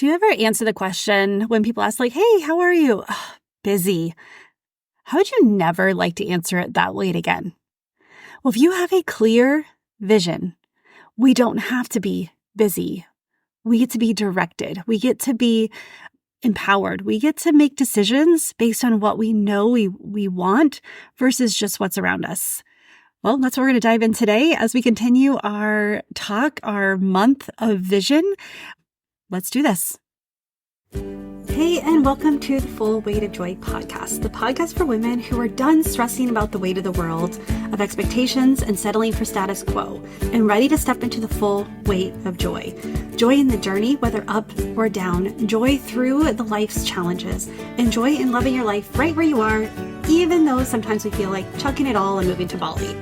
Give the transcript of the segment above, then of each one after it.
Do you ever answer the question when people ask, like, hey, how are you? "Ugh, busy." How would you never like to answer it that way again? Well, if you have a clear vision, we don't have to be busy. We get to be directed. We get to be empowered. We get to make decisions based on what we know we want versus just what's around us. Well, that's what we're going to dive in today as we continue our talk, our month of vision. Let's do this. Hey, and welcome to the Full Weight of Joy podcast, the podcast for women who are done stressing about the weight of the world, of expectations and settling for status quo, and ready to step into the full weight of joy. Joy in the journey, whether up or down, joy through the life's challenges, and joy in loving your life right where you are, even though sometimes we feel like chucking it all and moving to Bali.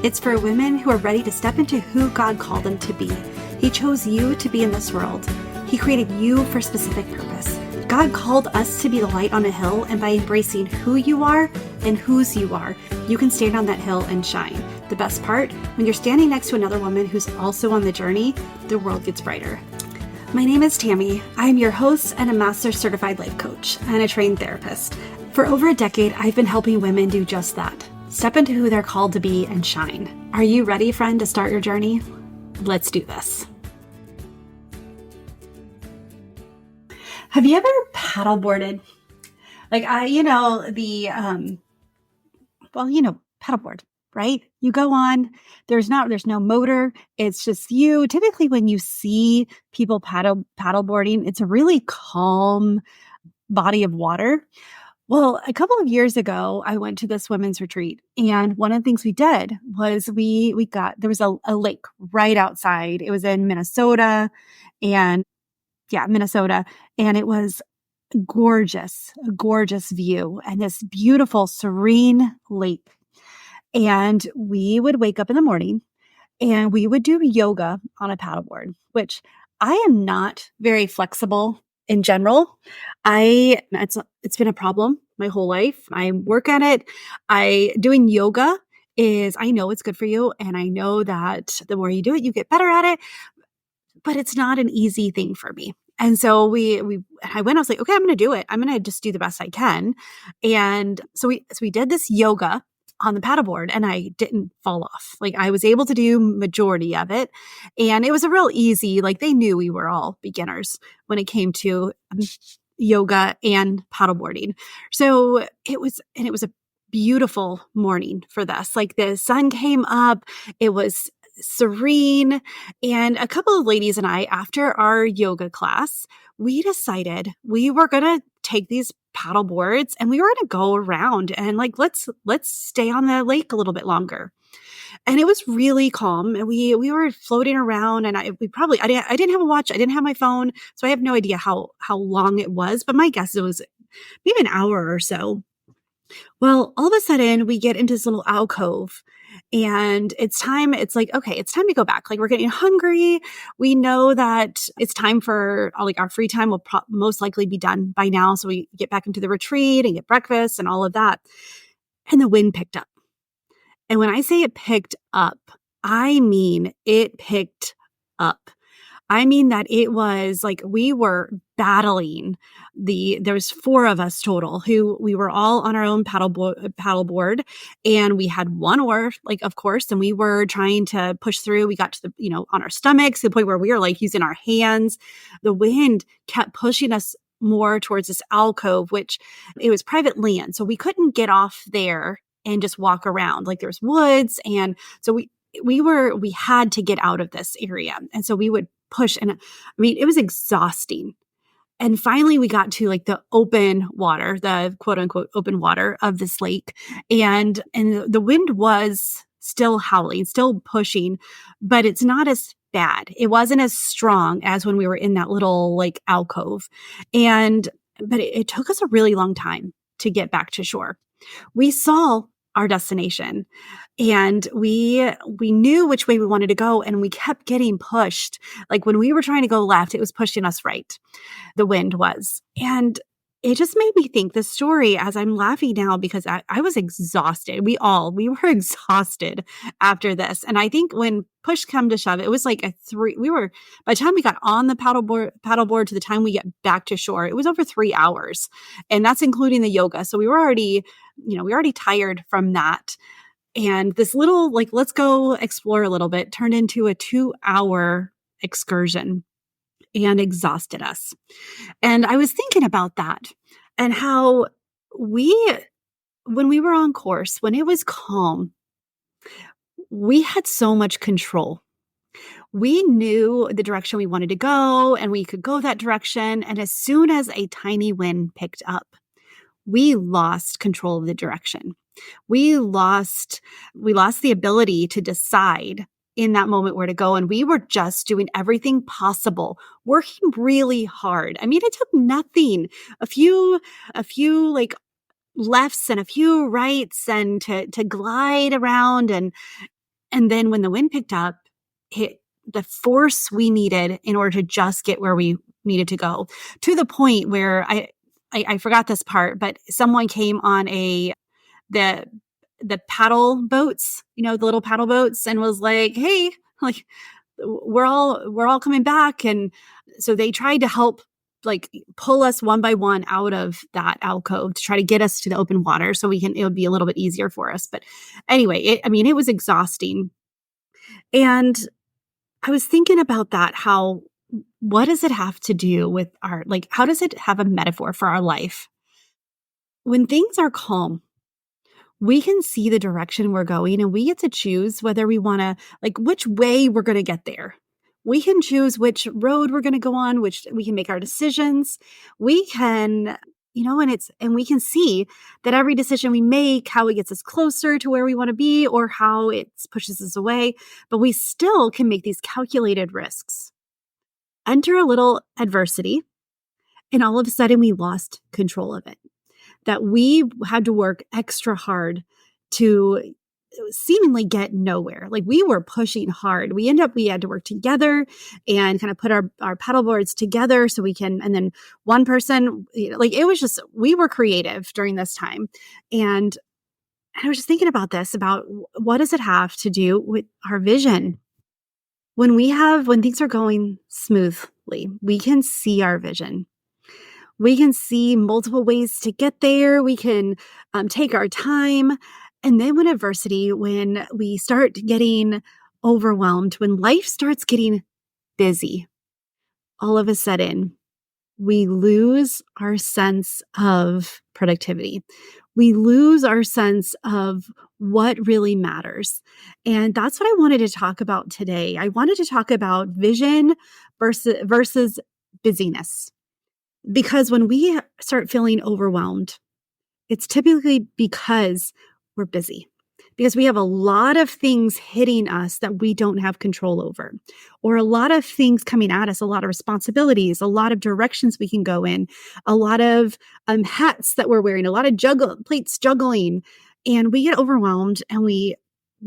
It's for women who are ready to step into who God called them to be. He chose you to be in this world. He created you for a specific purpose. God called us to be the light on a hill, and by embracing who you are and whose you are, you can stand on that hill and shine. The best part, when you're standing next to another woman who's also on the journey, the world gets brighter. My name is Tammy. I am your host and a master certified life coach and a trained therapist. For over a decade, I've been helping women do just that. Step into who they're called to be and shine. Are you ready, friend, to start your journey? Let's do this. Have you ever paddleboarded? Like paddleboard, right? You go on, there's no motor. It's just you. Typically when you see people paddleboarding, it's a really calm body of water. Well, a couple of years ago, I went to this women's retreat, and one of the things we did was there was a lake right outside. It was in Minnesota, and it was a gorgeous view and this beautiful, serene lake. And we would wake up in the morning and we would do yoga on a paddleboard, which I am not very flexible in general. It's been a problem my whole life. I work at it. Doing yoga I know it's good for you. And I know that the more you do it, you get better at it, but it's not an easy thing for me. And so I was like, okay, I'm going to do it. I'm going to just do the best I can. And so we did this yoga on the paddleboard, and I didn't fall off. Like, I was able to do majority of it. And it was a real easy, like, they knew we were all beginners when it came to yoga and paddleboarding. So it was a beautiful morning for this. Like, the sun came up, it was serene. And a couple of ladies and I, after our yoga class, we decided we were going to take these paddle boards and we were going to go around and let's stay on the lake a little bit longer. And it was really calm, and we were floating around, and I didn't have a watch. I didn't have my phone. So I have no idea how long it was, but my guess it was maybe an hour or so. Well, all of a sudden we get into this little alcove, and it's time to go back. Like, we're getting hungry. We know that it's time for our free time will most likely be done by now. So we get back into the retreat and get breakfast and all of that. And the wind picked up. And when I say it picked up, I mean it picked up. I mean that it was like we were battling there was 4 of us total who we were all on our own paddleboard, and we had one oar, of course, and we were trying to push through. We got to on our stomachs to the point where we were using our hands. The wind kept pushing us more towards this alcove, which it was private land. So we couldn't get off there and just walk around. There was woods. And so we had to get out of this area. And so we would push, and it was exhausting. And finally we got to the open water, the quote unquote open water of this lake. And the wind was still howling, still pushing, but it's not as bad. It wasn't as strong as when we were in that little alcove. But it took us a really long time to get back to shore. We saw our destination, and we knew which way we wanted to go, and we kept getting pushed. When we were trying to go left, it was pushing us right. The wind was. And it just made me think the story as I'm laughing now because I was exhausted. We were exhausted after this. And I think when push come to shove, it was like by the time we got on the paddleboard to the time we get back to shore, it was over 3 hours. And that's including the yoga. So we were already tired from that. And this little, like, let's go explore a little bit turned into a 2-hour excursion and exhausted us. And I was thinking about that and how we, when we were on course, when it was calm, we had so much control. We knew the direction we wanted to go and we could go that direction. And as soon as a tiny wind picked up, we lost control of the direction. We lost the ability to decide in that moment where to go. And we were just doing everything possible, working really hard. I mean, it took nothing, a few like lefts and a few rights and to glide around. And then when the wind picked up, the force we needed in order to just get where we needed to go, to the point where I forgot this part, but someone came on the paddle boats, the little paddle boats, and was like, "Hey, like we're all coming back." And so they tried to help, like, pull us one by one out of that alcove to try to get us to the open water so it would be a little bit easier for us. But anyway, it was exhausting. And I was thinking about that, what does it have to do with how does it have a metaphor for our life? When things are calm, we can see the direction we're going and we get to choose whether we want to, like, which way we're going to get there. We can choose which road we're going to go on, which we can make our decisions. We can, and we can see that every decision we make, how it gets us closer to where we want to be or how it pushes us away, but we still can make these calculated risks. Enter a little adversity, and all of a sudden we lost control of it. That we had to work extra hard to seemingly get nowhere. Like, we were pushing hard. We had to work together and kind of put our paddle boards together so we can, and then one person, it was just, we were creative during this time. And I was just thinking about what does it have to do with our vision? When things are going smoothly, we can see our vision. We can see multiple ways to get there. We can take our time. And then when we start getting overwhelmed, when life starts getting busy, all of a sudden, we lose our sense of productivity. We lose our sense of what really matters. And that's what I wanted to talk about today. I wanted to talk about vision versus busyness. Because when we start feeling overwhelmed, it's typically because we're busy, because we have a lot of things hitting us that we don't have control over, or a lot of things coming at us, a lot of responsibilities, a lot of directions we can go in, a lot of hats that we're wearing, a lot of plates juggling, and we get overwhelmed and we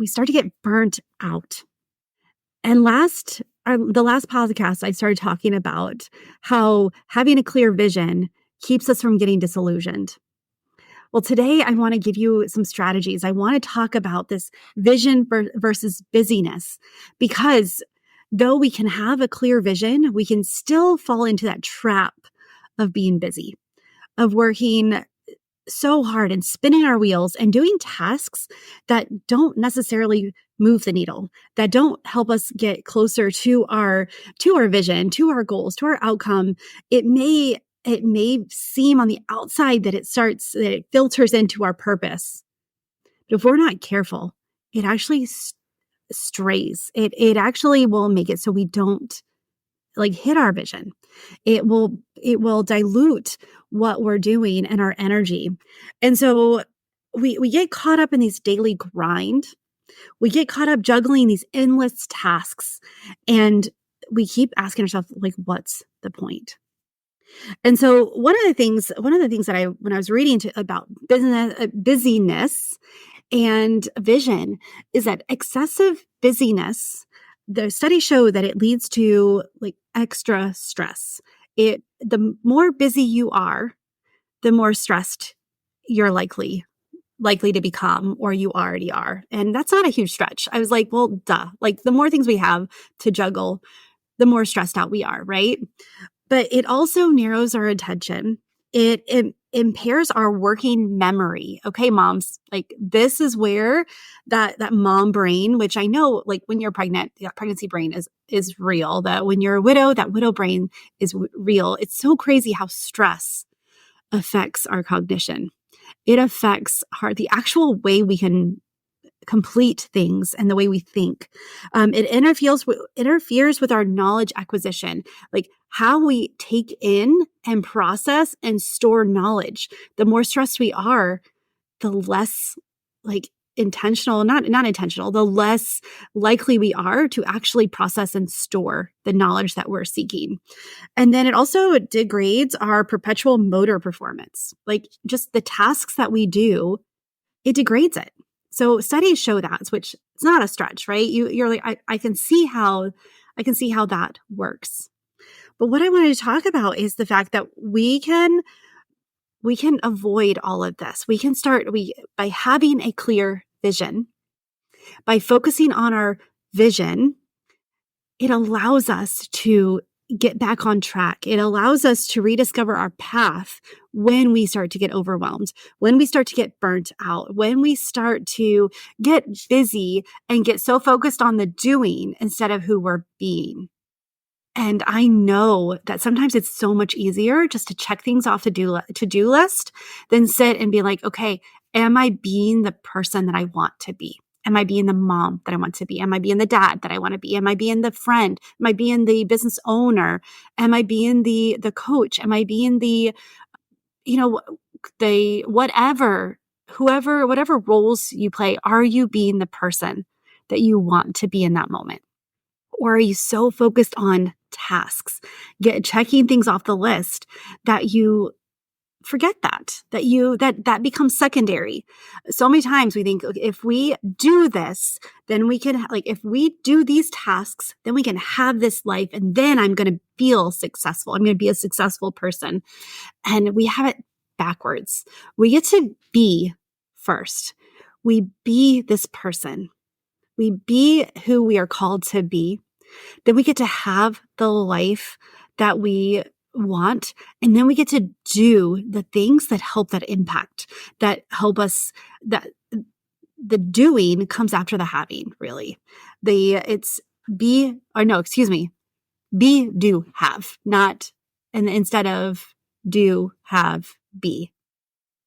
start to get burnt out. And the last podcast, I started talking about how having a clear vision keeps us from getting disillusioned. Well, today I want to give you some strategies. I want to talk about this vision versus busyness, because though we can have a clear vision, we can still fall into that trap of being busy, of working so hard and spinning our wheels and doing tasks that don't necessarily move the needle, that don't help us get closer to our vision, to our goals, to our outcome. It may seem on the outside that it filters into our purpose. But if we're not careful, it actually strays. It actually will make it so we don't hit our vision. It will dilute what we're doing and our energy. And so we get caught up in these daily grind. We get caught up juggling these endless tasks, and we keep asking ourselves, what's the point? And so one of the things that when I was reading about busyness and vision, is that excessive busyness, the studies show that it leads to extra stress. The more busy you are, the more stressed you're likely to become, or you already are. And that's not a huge stretch. I was like, well, duh. Like the more things we have to juggle, the more stressed out we are, right? But it also narrows our attention. It impairs our working memory. Okay, moms, like this is where that mom brain, which I know, like when you're pregnant, that pregnancy brain is real. That when you're a widow, that widow brain is real. It's so crazy how stress affects our cognition. It affects the actual way we can complete things and the way we think. It interferes with our knowledge acquisition, like how we take in and process and store knowledge. The more stressed we are, the less like intentional, not intentional, the less likely we are to actually process and store the knowledge that we're seeking. And then it also degrades our perpetual motor performance. Like just the tasks that we do, it degrades it. So studies show that, which it's not a stretch, right? You're like, I can see how that works. But what I wanted to talk about is the fact that we can avoid all of this. We can start by having a clear vision, by focusing on our vision. It allows us to get back on track. It allows us to rediscover our path when we start to get overwhelmed, when we start to get burnt out, when we start to get busy and get so focused on the doing instead of who we're being. And I know that sometimes it's so much easier just to check things off the to-do list than sit and be like, okay, am I being the person that I want to be? Am I being the mom that I want to be? Am I being the dad that I want to be? Am I being the friend? Am I being the business owner? Am I being the coach? Am I being the, the whatever roles you play? Are you being the person that you want to be in that moment? Or are you so focused on tasks, checking things off the list that you forget that becomes secondary? So many times we think, okay, if we do this, then we can, like, if we do these tasks, then we can have this life, and then I'm going to feel successful. I'm going to be a successful person. And we have it backwards. We get to be first. We be this person. We be who we are called to be. Then we get to have the life that we want. And then we get to do the things that help that impact, that help us, that the doing comes after the having, really. Be, do, have, not, and instead of do, have, be.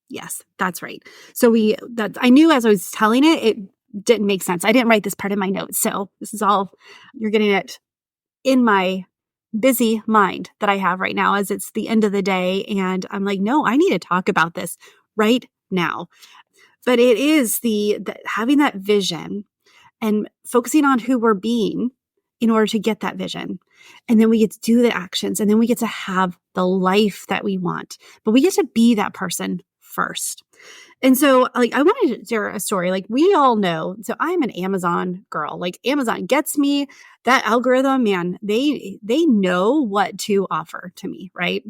Yes, that's right. So I knew as I was telling it didn't make sense. I didn't write this part in my notes. So this is all, you're getting it in my busy mind that I have right now as it's the end of the day. And I'm like, no, I need to talk about this right now. But it is the having that vision and focusing on who we're being in order to get that vision. And then we get to do the actions, and then we get to have the life that we want. But we get to be that person first. And so, like, I wanted to share a story. Like, we all know, so I'm an Amazon girl. Like, Amazon gets me. That algorithm, man, they know what to offer to me, right?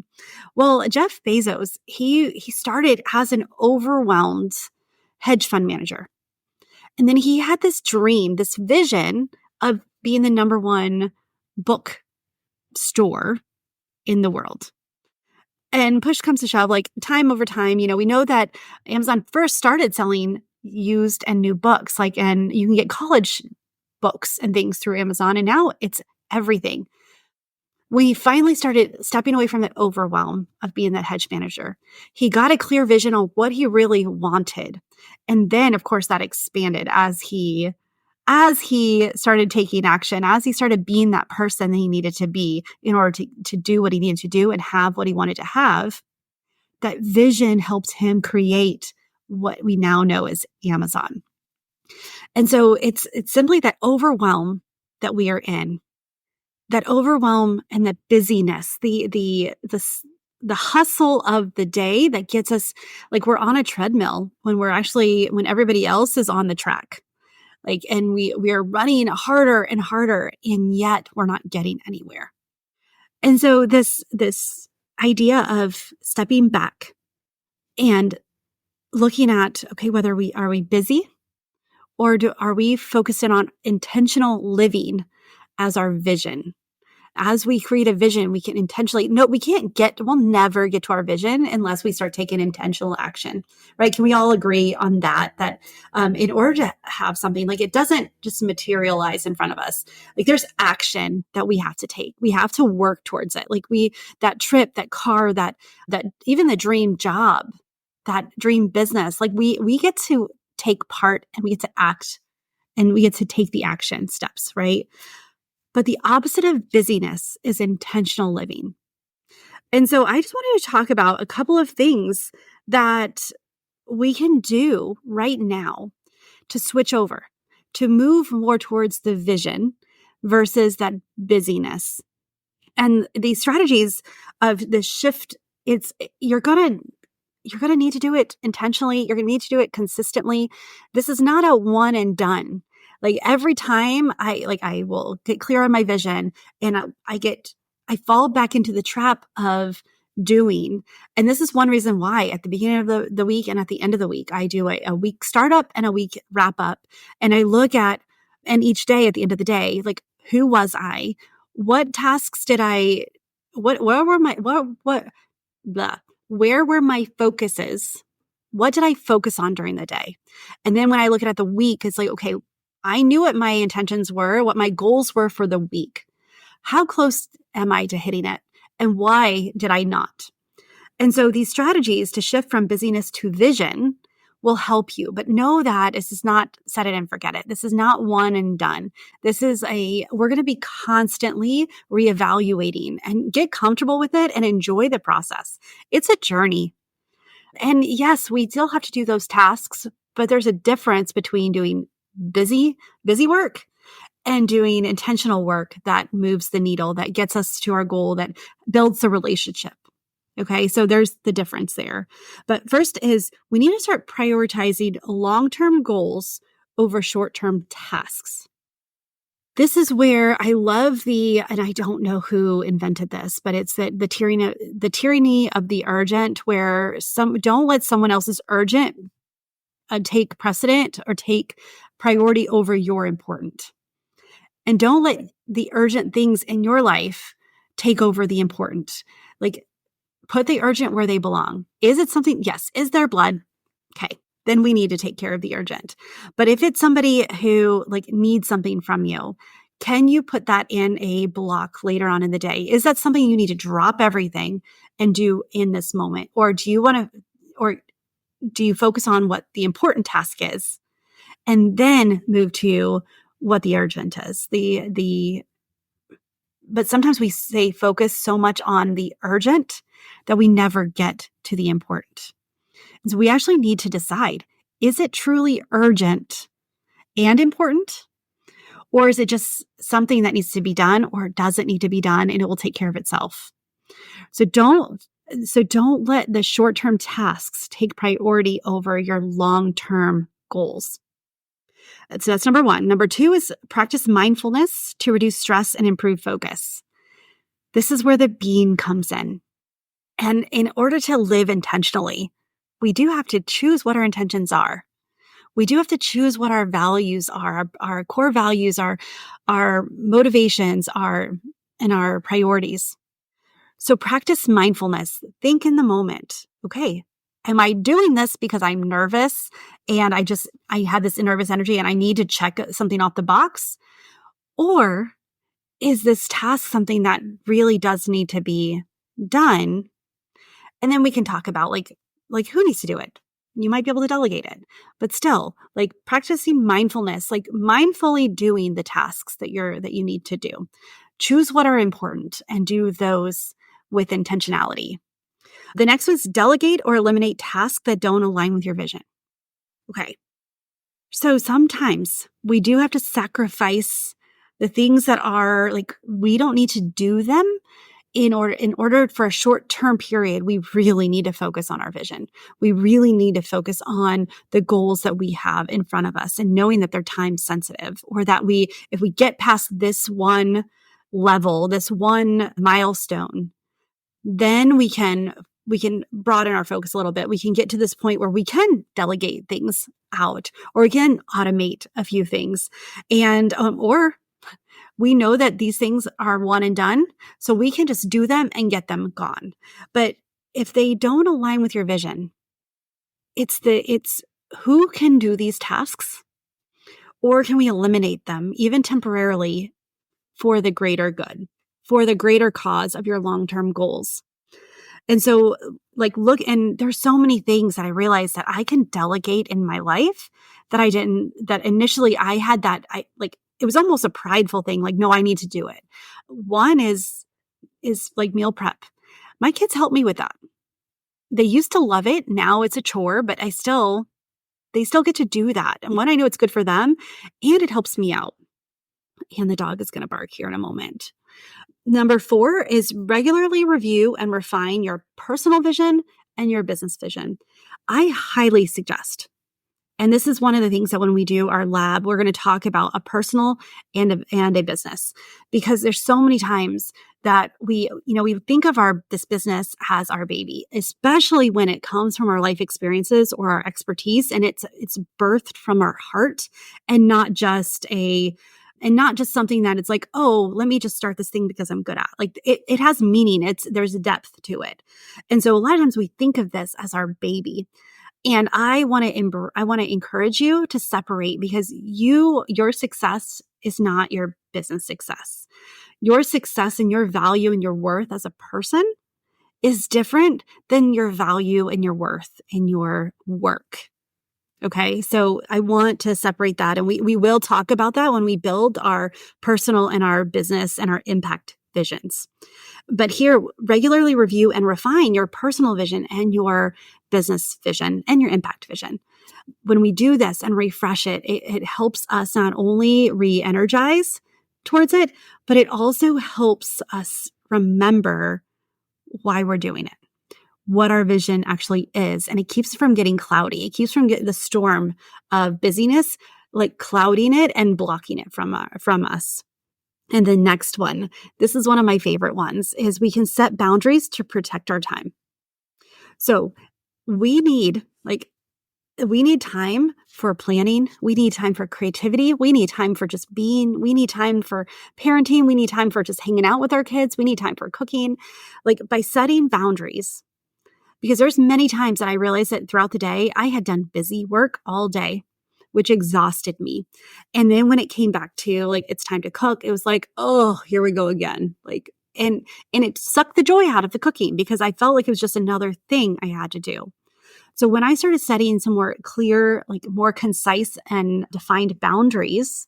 Well, Jeff Bezos, he started as an overwhelmed hedge fund manager. And then he had this dream, this vision of being the number one book store in the world. And push comes to shove, like time over time, we know that Amazon first started selling used and new books, and you can get college books and things through Amazon. And now it's everything. We finally started stepping away from that overwhelm of being that hedge manager. He got a clear vision on what he really wanted. And then, of course, that expanded as he started taking action, as he started being that person that he needed to be in order to do what he needed to do and have what he wanted to have. That vision helped him create what we now know as Amazon. And so it's simply that overwhelm that we are in, that overwhelm and the busyness, the hustle of the day that gets us like we're on a treadmill when everybody else is on the track. And we are running harder and harder, and yet we're not getting anywhere. And so this idea of stepping back And looking at, okay, whether are we busy or are we focusing on intentional living as our vision? As we create a vision, we can intentionally, no, we'll never get to our vision unless we start taking intentional action, right? Can we all agree on that? That in order to have something, like, it doesn't just materialize in front of us. Like, there's action that we have to take. We have to work towards it. Like, that trip, that car, that even the dream job, that dream business, like, we get to take part and we get to act and we get to take the action steps, right? But the opposite of busyness is intentional living. And so I just wanted to talk about a couple of things that we can do right now to switch over, to move more towards the vision versus that busyness. And these strategies of the shift, it's you're going to need to do it intentionally. You're going to need to do it consistently. This is not a one and done. Like, every time I will get clear on my vision and I fall back into the trap of doing. And this is one reason why at the beginning of the week and at the end of the week, I do a week startup and a week wrap up. And I look at, and each day at the end of the day, like, who was I? What tasks did I, where were my, what, blah. Where were my focuses? What did I focus on during the day? And then when I look at the week, it's like, okay, I knew what my intentions were, what my goals were for the week. How close am I to hitting it? And why did I not? And so these strategies to shift from busyness to vision will help you. But know that this is not set it and forget it. This is not one and done. We're going to be constantly reevaluating, and get comfortable with it and enjoy the process. It's a journey. And yes, we still have to do those tasks, but there's a difference between doing busy work and doing intentional work that moves the needle, that gets us to our goal, that builds the relationship. Okay, so there's the difference there. But first is we need to start prioritizing long-term goals over short-term tasks. This is where I love and I don't know who invented this, but it's the tyranny of the urgent, where don't let someone else's urgent take precedent or take priority over your important. And don't let the urgent things in your life take over the important. Like, put the urgent where they belong. Is it something? Yes. Is there blood? Okay. Then we need to take care of the urgent. But if it's somebody who needs something from you, can you put that in a block later on in the day? Is that something you need to drop everything and do in this moment? Or do you focus on what the important task is and then move to what the urgent is? But sometimes we say focus so much on the urgent that we never get to the important. And so we actually need to decide, is it truly urgent and important? Or is it just something that needs to be done, or does it need to be done and it will take care of itself? So don't let the short-term tasks take priority over your long-term goals. So that's number one. Number two is practice mindfulness to reduce stress and improve focus. This is where the being comes in. And in order to live intentionally, we do have to choose what our intentions are. We do have to choose what our values are, our core values, our motivations are, and our priorities. So practice mindfulness. Think in the moment. Okay, am I doing this because I'm nervous and I have this nervous energy and I need to check something off the box? Or is this task something that really does need to be done? And then we can talk about who needs to do it. You might be able to delegate it, but still, practicing mindfulness, mindfully doing the tasks that you need to do. Choose what are important and do those with intentionality. The next was delegate or eliminate tasks that don't align with your vision. Okay. So sometimes we do have to sacrifice the things that are we don't need to do them. In order for a short-term period, we really need to focus on our vision. We really need to focus on the goals that we have in front of us, and knowing that they're time sensitive, or that if we get past this one level, this one milestone, then we can we can broaden our focus a little bit. We can get to this point where we can delegate things out, or we can automate a few things. And, or we know that these things are one and done, so we can just do them and get them gone. But if they don't align with your vision, it's who can do these tasks, or can we eliminate them even temporarily for the greater good, for the greater cause of your long-term goals. And so look, and there's so many things that I realized that I can delegate in my life that I didn't, that initially I had that, it was almost a prideful thing. Like, no, I need to do it. One is like meal prep. My kids help me with that. They used to love it. Now it's a chore, but they still get to do that. And one, I know it's good for them and it helps me out. And the dog is going to bark here in a moment. Number 4 is regularly review and refine your personal vision and your business vision. I highly suggest, and this is one of the things that when we do our lab, we're going to talk about a personal and a business, because there's so many times that we think of this business as our baby, especially when it comes from our life experiences or our expertise, and it's birthed from our heart and not just something that it's like, oh, let me just start this thing because I'm good at. Like it has meaning. There's a depth to it. And so a lot of times we think of this as our baby. And I want to encourage you to separate, because your success is not your business success. Your success and your value and your worth as a person is different than your value and your worth in your work. Okay, so I want to separate that, and we will talk about that when we build our personal and our business and our impact visions. But here, regularly review and refine your personal vision and your business vision and your impact vision. When we do this and refresh it helps us not only re-energize towards it, but it also helps us remember why we're doing it, what our vision actually is. And it keeps it from getting cloudy. It keeps from getting the storm of busyness, like clouding it and blocking it from us. And the next one, this is one of my favorite ones, is we can set boundaries to protect our time. So we need time for planning. We need time for creativity. We need time for just being. We need time for parenting. We need time for just hanging out with our kids. We need time for cooking. Like, by setting boundaries, because there's many times that I realized that throughout the day, I had done busy work all day, which exhausted me. And then when it came back to it's time to cook, it was like, oh, here we go again. And it sucked the joy out of the cooking, because I felt like it was just another thing I had to do. So when I started setting some more clear, more concise and defined boundaries,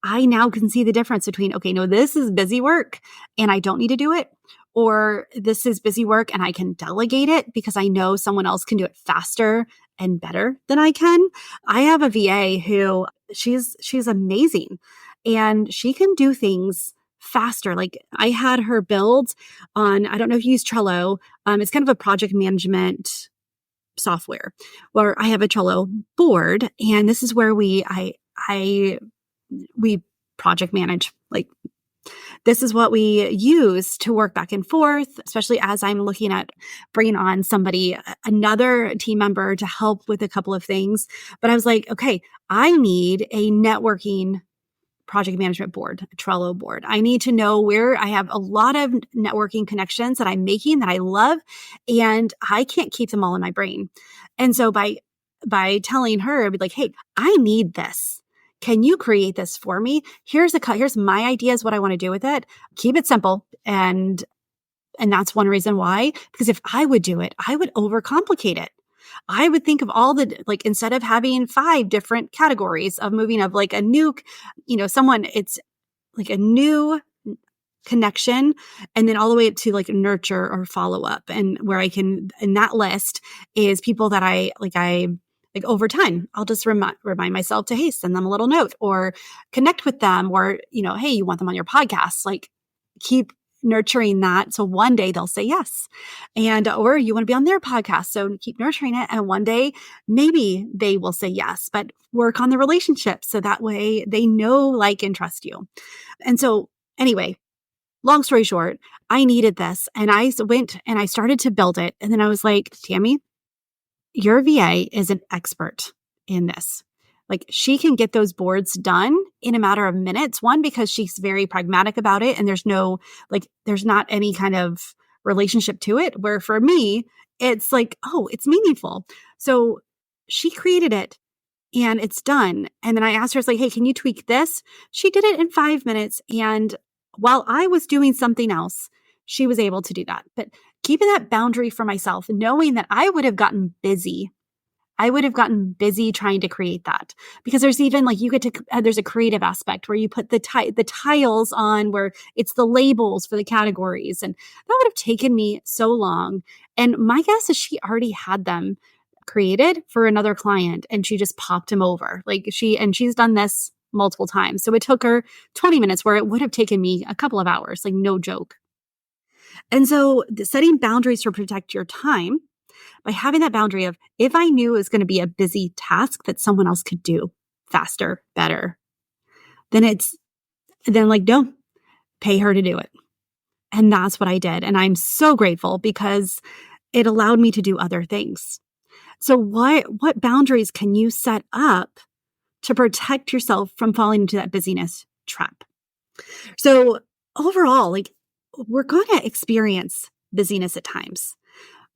I now can see the difference between, okay, no, this is busy work and I don't need to do it. Or this is busy work and I can delegate it because I know someone else can do it faster and better than I can. I have a VA who she's amazing, and she can do things faster. Like, I had her build on, I don't know if you use Trello. It's kind of a project management software where I have a Trello board, and this is where we project manage. This is what we use to work back and forth, especially as I'm looking at bringing on another team member to help with a couple of things. But I was like, okay, I need a networking project management board, a Trello board. I need to know where I have a lot of networking connections that I'm making that I love, and I can't keep them all in my brain. And so by telling her, I'd be like, hey, I need this. Can you create this for me? Here's my ideas, what I want to do with it. Keep it simple. And that's one reason why, because if I would do it, I would overcomplicate it. I would think of all instead of having 5 different categories of moving of a new, it's like a new connection, and then all the way up to nurture or follow up. And where I can, in that list is people that I over time, I'll just remind myself to, hey, send them a little note or connect with them, or, hey, you want them on your podcast, keep nurturing that. So one day they'll say yes. Or you want to be on their podcast. So keep nurturing it. And one day maybe they will say yes, but work on the relationship. So that way they know, and trust you. And so anyway, long story short, I needed this and went and I started to build it. And then I was like, Tammy, your VA is an expert in this. Like she can get those boards done in a matter of minutes. One, because she's very pragmatic about it and there's not any kind of relationship to it. Where for me, it's like, oh, it's meaningful. So she created it and it's done. And then I asked her, I was like, hey, can you tweak this? She did it in 5 minutes. And while I was doing something else, she was able to do that. But keeping that boundary for myself, knowing that I would have gotten busy. I would have gotten busy trying to create that because there's even like you get to, there's a creative aspect where you put the tiles on where it's the labels for the categories. And that would have taken me so long. And my guess is she already had them created for another client and she just popped them over. She's done this multiple times. So it took her 20 minutes where it would have taken me a couple of hours, like no joke. And so setting boundaries to protect your time by having that boundary of if I knew it was going to be a busy task that someone else could do faster, better, then like, don't pay her to do it. And that's what I did. And I'm so grateful because it allowed me to do other things. So what boundaries can you set up to protect yourself from falling into that busyness trap? So overall, like we're going to experience busyness at times,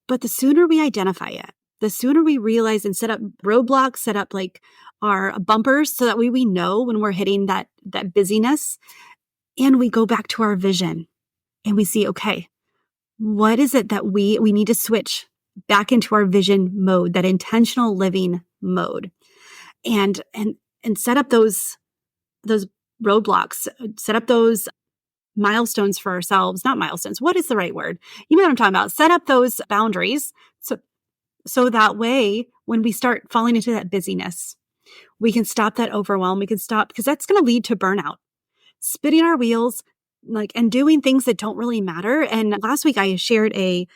but the sooner we identify it, the sooner we realize and set up roadblocks, set up like our bumpers so that we know when we're hitting that busyness and we go back to our vision and we see, okay, what is it that we need to switch back into our vision mode, that intentional living mode, and set up those roadblocks, set up those milestones for ourselves, not milestones. What is the right word? You know what I'm talking about. Set up those boundaries. So that way, when we start falling into that busyness, we can stop that overwhelm. We can stop because that's going to lead to burnout, spinning our wheels, and doing things that don't really matter. And last week I shared a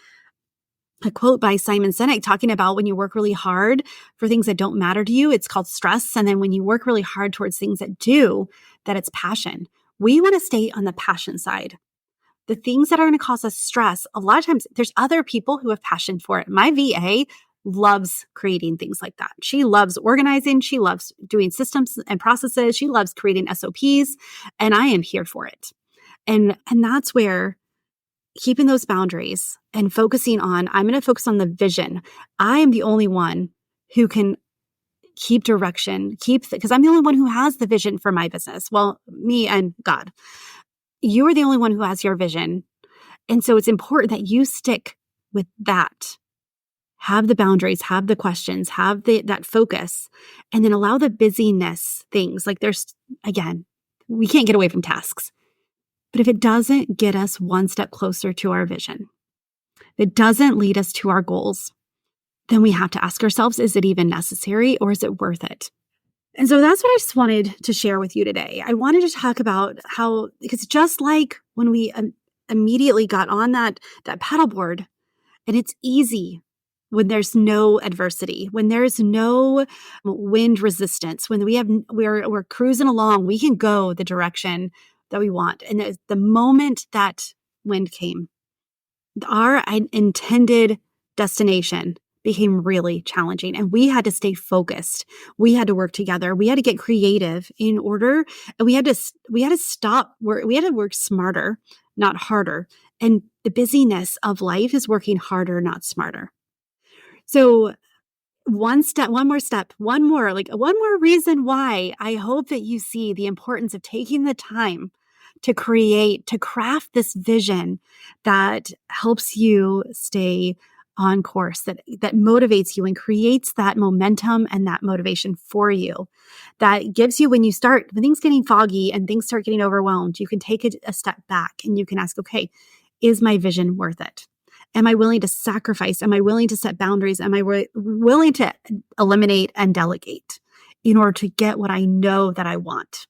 quote by Simon Sinek talking about when you work really hard for things that don't matter to you, it's called stress. And then when you work really hard towards things that do, that it's passion. We want to stay on the passion side. The things that are going to cause us stress, a lot of times there's other people who have passion for it. My VA loves creating things like that. She loves organizing. She loves doing systems and processes. She loves creating SOPs, and I am here for it. And that's where keeping those boundaries and focusing on, I'm going to focus on the vision. I am the only one who can keep direction, because I'm the only one who has the vision for my business. Well, me and God. You are the only one who has your vision. And so it's important that you stick with that. Have the boundaries, have the questions, have that focus, and then allow the busyness things. Like again, we can't get away from tasks. But if it doesn't get us one step closer to our vision, if it doesn't lead us to our goals, then we have to ask ourselves, is it even necessary or is it worth it? And so that's what I just wanted to share with you today. I wanted to talk about how, because just like when we immediately got on that paddleboard, and it's easy when there's no adversity, when there's no wind resistance, when we're cruising along, we can go the direction that we want. And the moment that wind came, our intended destination became really challenging, and we had to stay focused. We had to work together. We had to get creative in order, and we had to stop. We had to work smarter, not harder. And the busyness of life is working harder, not smarter. So one more reason why I hope that you see the importance of taking the time to craft this vision that helps you stay on course, that motivates you and creates that momentum and that motivation for you, that gives you, when things getting foggy and things start getting overwhelmed, you can take a step back and you can ask, okay, is my vision worth it? Am I willing to sacrifice? Am I willing to set boundaries? Am I willing to eliminate and delegate in order to get what I know that I want?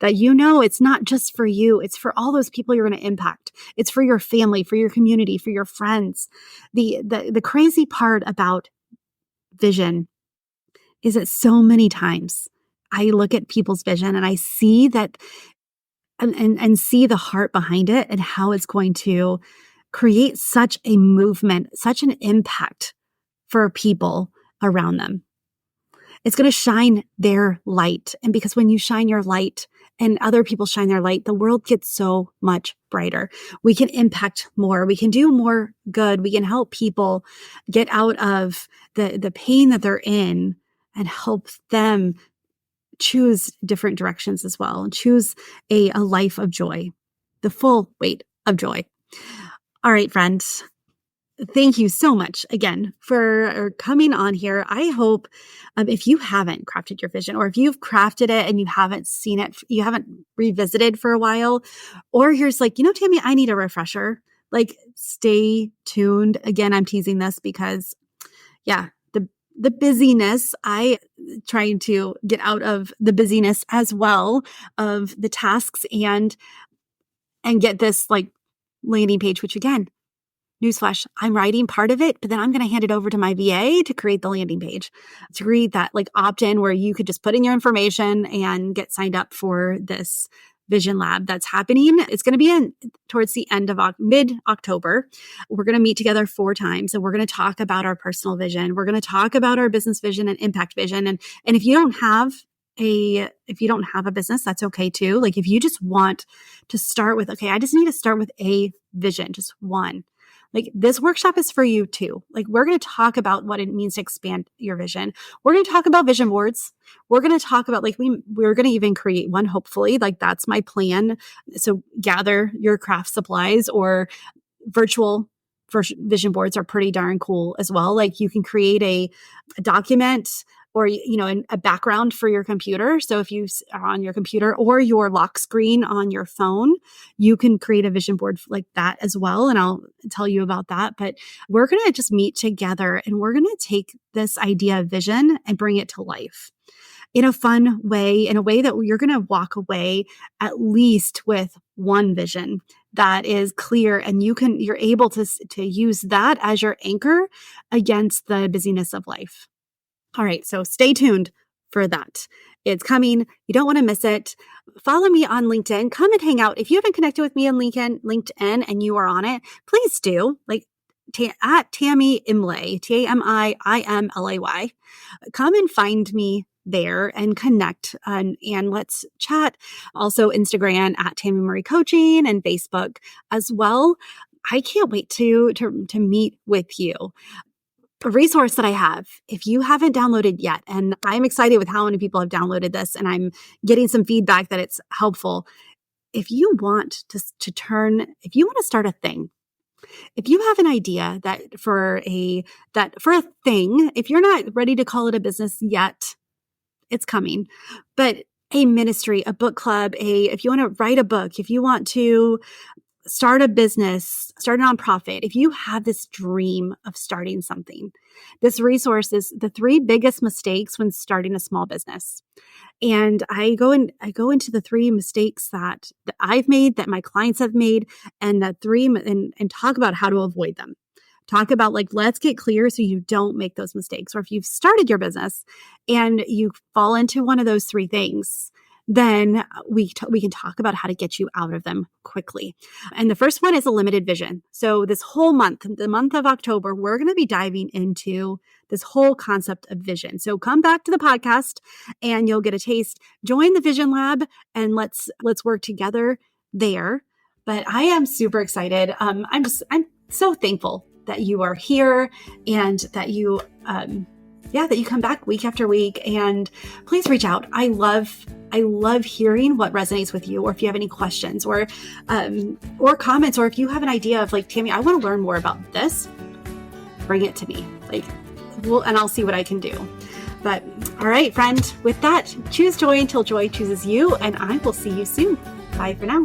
That it's not just for you, it's for all those people you're going to impact. It's for your family, for your community, for your friends. The crazy part about vision is that so many times I look at people's vision and I see that and see the heart behind it and how it's going to create such a movement, such an impact for people around them. It's going to shine their light. And because when you shine your light and other people shine their light, the world gets so much brighter. We can impact more. We can do more good. We can help people get out of the pain that they're in and help them choose different directions as well and choose a life of joy, the full weight of joy. All right, friends. Thank you so much again for coming on here. I hope if you haven't crafted your vision, or if you've crafted it and you haven't seen it, you haven't revisited for a while, or you're just like, Tammy, I need a refresher. Like, stay tuned. Again, I'm teasing this because, the busyness, I trying to get out of the busyness as well of the tasks and get this like landing page, which again, newsflash, I'm writing part of it, but then I'm going to hand it over to my VA to create the landing page, to create that like opt-in where you could just put in your information and get signed up for this Vision Lab that's happening. It's going to be towards the end of mid-October. We're going to meet together 4 times and we're going to talk about our personal vision. We're going to talk about our business vision and impact vision. And if you don't have a business, that's okay too. Like if you just want to start with, okay, I just need to start with a vision, just one. Like this workshop is for you too. Like we're going to talk about what it means to expand your vision. We're going to talk about vision boards. We're going to talk about like we're going to even create one, hopefully. Like that's my plan. So gather your craft supplies, or virtual vision boards are pretty darn cool as well. Like you can create a document or, a background for your computer. So if you are on your computer or your lock screen on your phone, you can create a vision board like that as well. And I'll tell you about that. But we're going to just meet together and we're going to take this idea of vision and bring it to life in a fun way, in a way that you're going to walk away at least with one vision that is clear, and you're able to use that as your anchor against the busyness of life. All right, so stay tuned for that. It's coming. You don't want to miss it. Follow me on LinkedIn. Come and hang out. If you haven't connected with me on LinkedIn and you are on it, please do. Like at Tammy Imlay, TAMIIMLAY. Come and find me there and connect and let's chat. Also Instagram at Tammy Marie Coaching and Facebook as well. I can't wait to meet with you. A resource that I have, if you haven't downloaded yet, and I'm excited with how many people have downloaded this and I'm getting some feedback that it's helpful. If you want to start a thing, if you have an idea for a thing, if you're not ready to call it a business yet, it's coming, but a ministry, a book club, if you want to write a book, if you want to start a business, start a nonprofit, if you have this dream of starting something, this resource is the 3 biggest mistakes when starting a small business. And I go into the 3 mistakes that I've made, that my clients have made, and and talk about how to avoid them. Talk about let's get clear so you don't make those mistakes. Or if you've started your business and you fall into one of those 3 things, then we can talk about how to get you out of them quickly. And the first one is a limited vision. So this whole month, the month of October, we're going to be diving into this whole concept of vision. So come back to the podcast and you'll get a taste. Join the Vision Lab and let's work together there. But I am super excited. I'm so thankful that you are here and that you that you come back week after week, and please reach out. I love hearing what resonates with you, or if you have any questions or comments, or if you have an idea of Tammy, I want to learn more about this, bring it to me. And I'll see what I can do. But all right, friend, with that, choose joy until joy chooses you, and I will see you soon. Bye for now.